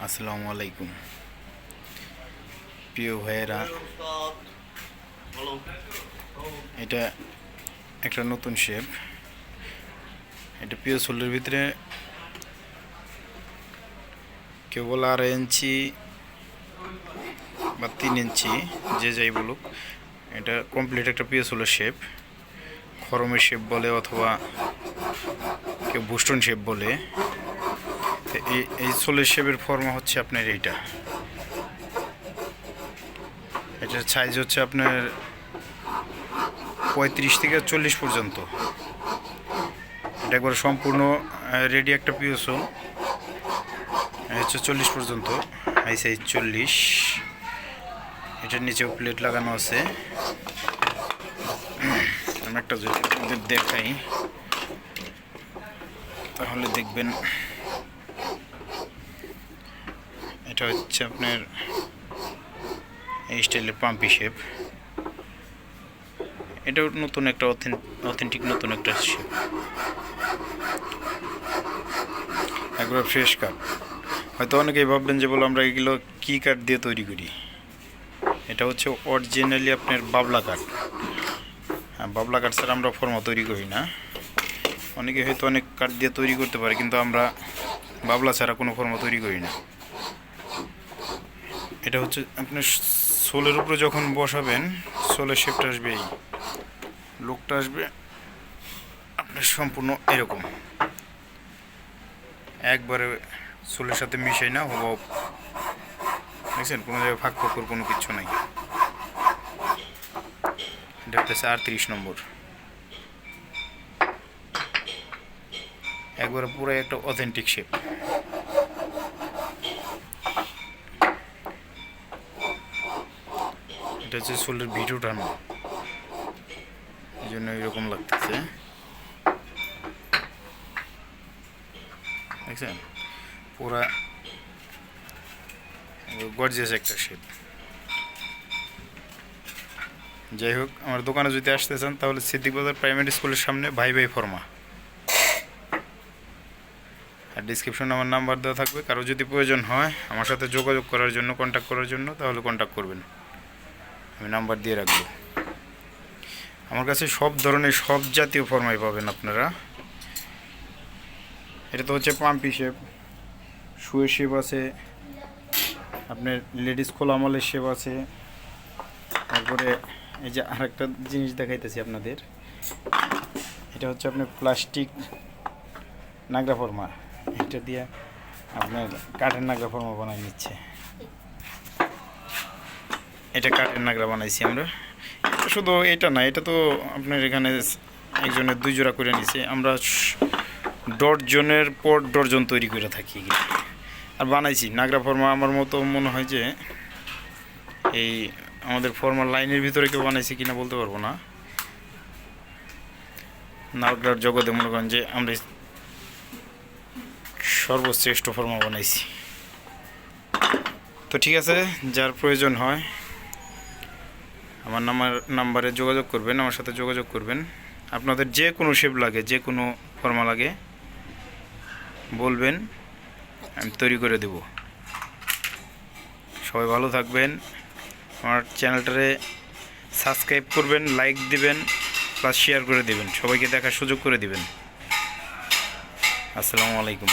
আসসালামু আলাইকুম প্রিয় ভাইয়েরা, এটা একটা নতুন শেপ। এটা পিও সোলের ভিতরে কেবল 2.5 ইঞ্চি বা 3 ইঞ্চি যে যাই বলুক, এটা কমপ্লিট একটা পিও সোলের শেপ। খরমের শেপ বলে অথবা কেউ বুস্টন শেপ বলে। এই সোলের শেপের ফর্মা হচ্ছে আপনার এইটা। এটার সাইজ হচ্ছে আপনার 35 থেকে 40 পর্যন্ত। এটা একবার সম্পূর্ণ রেডি একটা পিও সোল। হচ্ছে 40 পর্যন্ত, হাই সাইজ 40। এটার নিচেও প্লেট লাগানো আছে। আমি একটা যদি দেখাই তাহলে দেখবেন, এটা হচ্ছে আপনার এই স্টাইলের পাম্পি শেপ। এটাও নতুন একটা অথেন্টিক নতুন একটা শেপ, একবার ফ্রেশ কাট। হয়তো অনেকেই ভাববেন যে বলো আমরা এগুলো কী কাঠ দিয়ে তৈরি করি। এটা হচ্ছে অরিজিনালি আপনার বাবলা কাঠ। হ্যাঁ, বাবলা কাঠ ছাড়া আমরা ফর্মা তৈরি করি না। অনেকে হয়তো অনেক কাঠ দিয়ে তৈরি করতে পারে, কিন্তু আমরা বাবলা ছাড়া কোনো ফর্মা তৈরি করি না। এটা হচ্ছে আপনার সোলের উপরে যখন বসাবেন, সোলের শেপটা আসবে, এই লুকটা আসবে আপনার সম্পূর্ণ এরকম, একবারে সোলের সাথে মিশাই না। হুবহু দেখছেন, কোনো জায়গায় ফাঁক ফোকর কোনো কিছু নাই। এটা হচ্ছে 38 নম্বর, একবারে পুরো একটা অথেন্টিক শেপ। এটা হচ্ছে সোলের ভিডিও টানো, এই জন্য এরকম লাগতেছে। দেখছেন, পুরা গর্জিয়াস একটা শেপ। যাই হোক, আমার দোকানে যদি আসতে চান তাহলে সিদ্দিক বাজার প্রাইমারি স্কুলের সামনে ভাই ভাই ফর্মা। আর ডিসক্রিপশনে আমার নাম্বার দেওয়া থাকবে। কারো যদি প্রয়োজন হয় আমার সাথে যোগাযোগ করার জন্য, কন্ট্যাক্ট করার জন্য, তাহলে কন্ট্যাক্ট করবেন, আমি নাম্বার দিয়ে রাখবো। আমার কাছে সব ধরনের সব জাতীয় ফর্মাই পাবেন আপনারা। এটা তো হচ্ছে পাম্পি শেপ, শুয়ের শেপ আছে, আপনার লেডিস খোলামালের শেপ আছে। তারপরে এই যে আরেকটা জিনিস দেখাইতেছি আপনাদের, এটা হচ্ছে আপনার প্লাস্টিক নাগরা ফর্মা। এটা দিয়ে আপনার কাঠের নাগরা ফর্মা বানাই নিচ্ছে। এটা কাঠের নাগরা বানাইছি আমরা। শুধু এটা না, এটা তো আপনার এখানে একজনের 2 জোড়া করে নিছে। আমরা ডজনের পর ডজন তৈরি করে থাকি আর বানাইছি নাগরা ফর্মা। আমার মতো মনে হয় যে এই আমাদের ফর্মার লাইনের ভিতরে কেউ বানাইছে কিনা বলতে পারবো না। নাগরার জগতে মনে করেন যে আমরা সর্বশ্রেষ্ঠ ফর্মা বানাইছি। তো ঠিক আছে, যার প্রয়োজন হয় আমার নাম্বারে যোগাযোগ করবেন, আমার সাথে যোগাযোগ করবেন। আপনাদের যে কোনো শেপ লাগে, যে কোনো ফর্মা লাগে বলবেন, আমি তৈরি করে দেব। সবাই ভালো থাকবেন। আমার চ্যানেলটারে সাবস্ক্রাইব করবেন, লাইক দিবেন, প্লাস শেয়ার করে দিবেন, সবাইকে দেখার সুযোগ করে দিবেন। আসসালামু আলাইকুম।